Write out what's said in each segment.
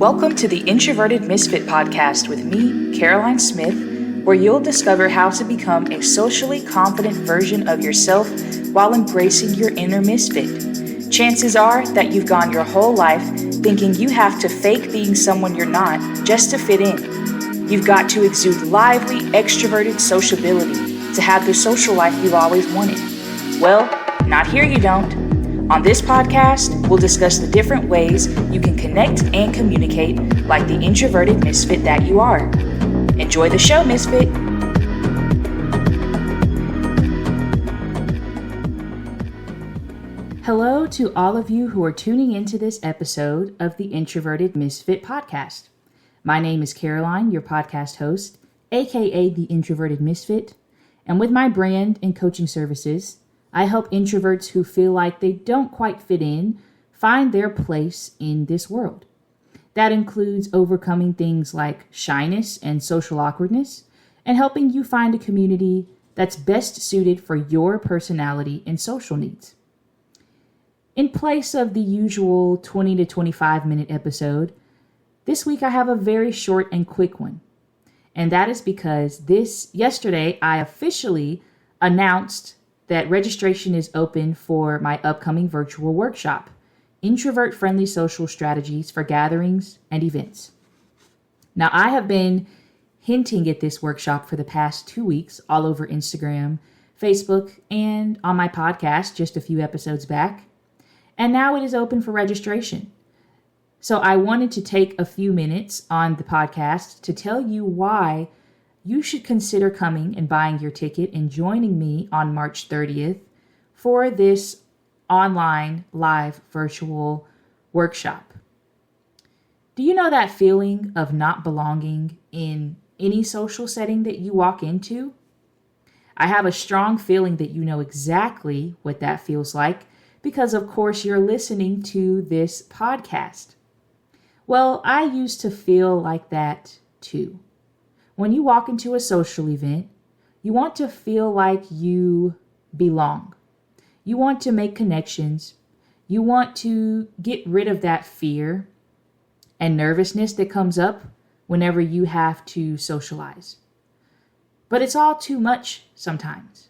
Welcome to the Introverted Misfit podcast with me, Caroline Smith, where you'll discover how to become a socially confident version of yourself while embracing your inner misfit. Chances are that you've gone your whole life thinking you have to fake being someone you're not just to fit in. You've got to exude lively, extroverted sociability to have the social life you've always wanted. Well, not here you don't. On this podcast, we'll discuss the different ways you can connect and communicate like the introverted misfit that you are. Enjoy the show, Misfit! Hello to all of you who are tuning into this episode of the Introverted Misfit podcast. My name is Caroline, your podcast host, aka the Introverted Misfit, and with my brand and coaching services, I help introverts who feel like they don't quite fit in find their place in this world. That includes overcoming things like shyness and social awkwardness and helping you find a community that's best suited for your personality and social needs. In place of the usual 20 to 25 minute episode, this week I have a very short and quick one. And that is because yesterday I officially announced that registration is open for my upcoming virtual workshop, Introvert-Friendly Social Strategies for Gatherings and Events. Now, I have been hinting at this workshop for the past 2 weeks all over Instagram, Facebook, and on my podcast just a few episodes back. And now it is open for registration. So I wanted to take a few minutes on the podcast to tell you why you should consider coming and buying your ticket and joining me on March 30th for this online live virtual workshop. Do you know that feeling of not belonging in any social setting that you walk into? I have a strong feeling that you know exactly what that feels like because, of course, you're listening to this podcast. Well, I used to feel like that too. When you walk into a social event, you want to feel like you belong. You want to make connections. You want to get rid of that fear and nervousness that comes up whenever you have to socialize. But it's all too much sometimes.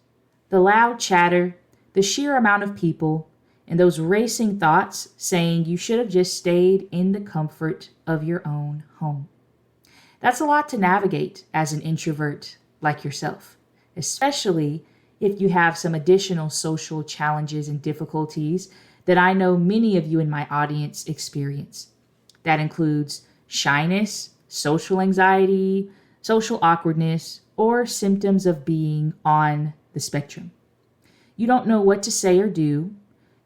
The loud chatter, the sheer amount of people, and those racing thoughts saying you should have just stayed in the comfort of your own home. That's a lot to navigate as an introvert like yourself, especially if you have some additional social challenges and difficulties that I know many of you in my audience experience. That includes shyness, social anxiety, social awkwardness, or symptoms of being on the spectrum. You don't know what to say or do.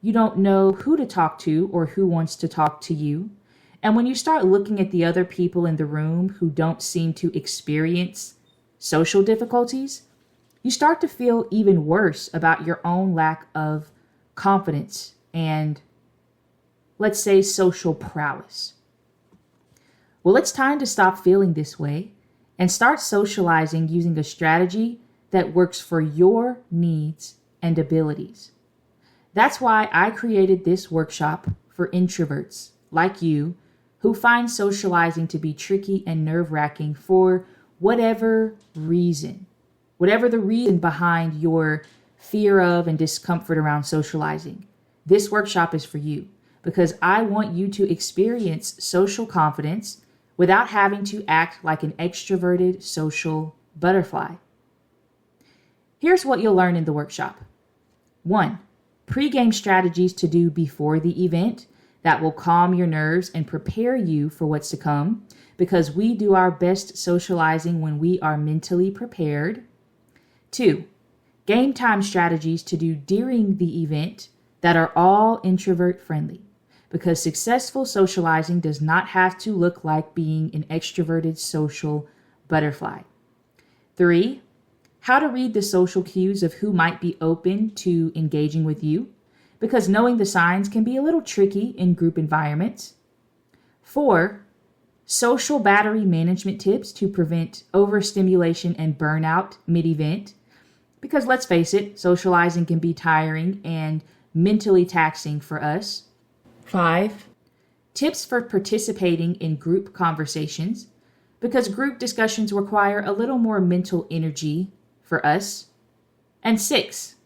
You don't know who to talk to or who wants to talk to you. And when you start looking at the other people in the room who don't seem to experience social difficulties, you start to feel even worse about your own lack of confidence and, let's say, social prowess. Well, it's time to stop feeling this way and start socializing using a strategy that works for your needs and abilities. That's why I created this workshop for introverts like you who find socializing to be tricky and nerve-wracking for whatever reason. Whatever the reason behind your fear of and discomfort around socializing. This workshop is for you because I want you to experience social confidence without having to act like an extroverted social butterfly. Here's what you'll learn in the workshop. 1. Pre-game strategies to do before the event that will calm your nerves and prepare you for what's to come, because we do our best socializing when we are mentally prepared. 2. Game time strategies to do during the event that are all introvert friendly, because successful socializing does not have to look like being an extroverted social butterfly. 3. How to read the social cues of who might be open to engaging with you, because knowing the signs can be a little tricky in group environments. 4. Social battery management tips to prevent overstimulation and burnout mid-event, because let's face it, socializing can be tiring and mentally taxing for us. 5. tips for participating in group conversations, because group discussions require a little more mental energy for us, and 6,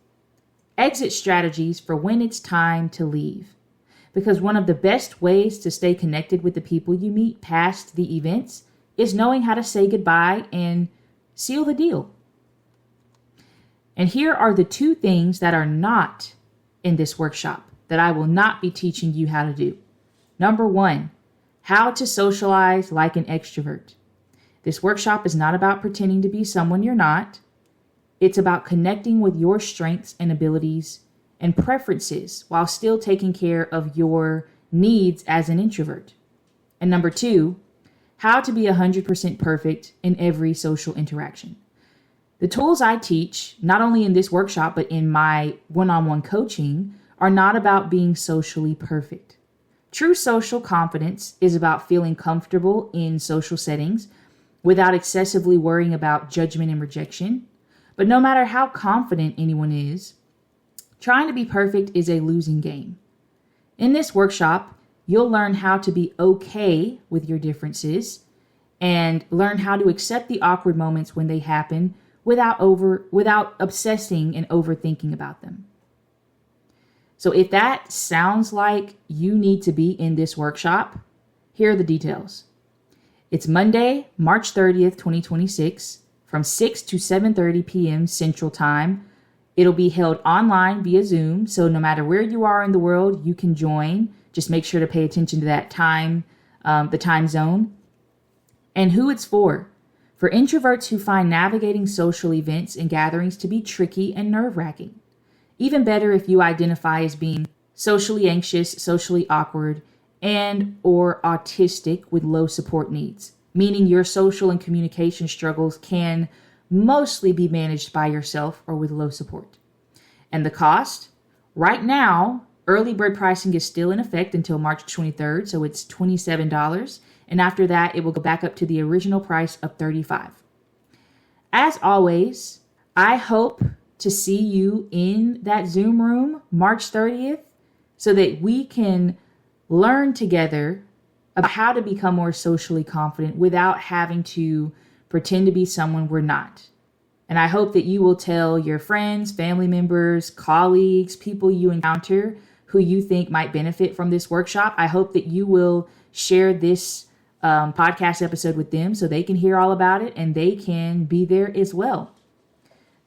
exit strategies for when it's time to leave. Because one of the best ways to stay connected with the people you meet past the events is knowing how to say goodbye and seal the deal. And here are the 2 things that are not in this workshop that I will not be teaching you how to do. Number 1, how to socialize like an extrovert. This workshop is not about pretending to be someone you're not. It's about connecting with your strengths and abilities and preferences while still taking care of your needs as an introvert. And number 2, how to be 100% perfect in every social interaction. The tools I teach, not only in this workshop, but in my one-on-one coaching, are not about being socially perfect. True social confidence is about feeling comfortable in social settings without excessively worrying about judgment and rejection. But no matter how confident anyone is, trying to be perfect is a losing game. In this workshop, you'll learn how to be okay with your differences and learn how to accept the awkward moments when they happen without obsessing and overthinking about them. So if that sounds like you need to be in this workshop, here are the details. It's Monday, March 30th, 2026, from 6 to 7:30 p.m. Central Time. It'll be held online via Zoom, so no matter where you are in the world, you can join. Just make sure to pay attention to that time, the time zone. And who it's for introverts who find navigating social events and gatherings to be tricky and nerve-wracking. Even better if you identify as being socially anxious, socially awkward, and or autistic with low support needs, meaning your social and communication struggles can mostly be managed by yourself or with low support. And the cost? Right now, early bird pricing is still in effect until March 23rd, so it's $27. And after that, it will go back up to the original price of $35. As always, I hope to see you in that Zoom room March 30th so that we can learn together about how to become more socially confident without having to pretend to be someone we're not. And I hope that you will tell your friends, family members, colleagues, people you encounter who you think might benefit from this workshop. I hope that you will share this podcast episode with them so they can hear all about it and they can be there as well.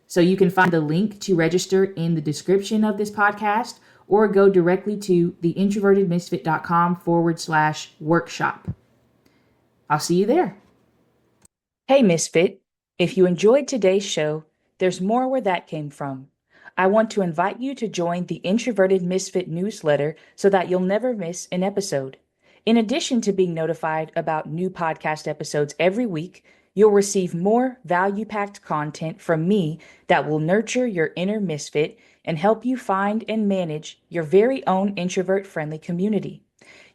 So you can find the link to register in the description of this podcast or go directly to theintrovertedmisfit.com/workshop. I'll see you there. Hey, Misfit. If you enjoyed today's show, there's more where that came from. I want to invite you to join the Introverted Misfit newsletter so that you'll never miss an episode. In addition to being notified about new podcast episodes every week, you'll receive more value-packed content from me that will nurture your inner misfit and help you find and manage your very own introvert-friendly community.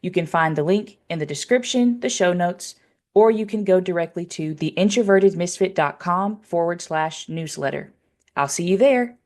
You can find the link in the description, the show notes, or you can go directly to theintrovertedmisfit.com/newsletter. I'll see you there.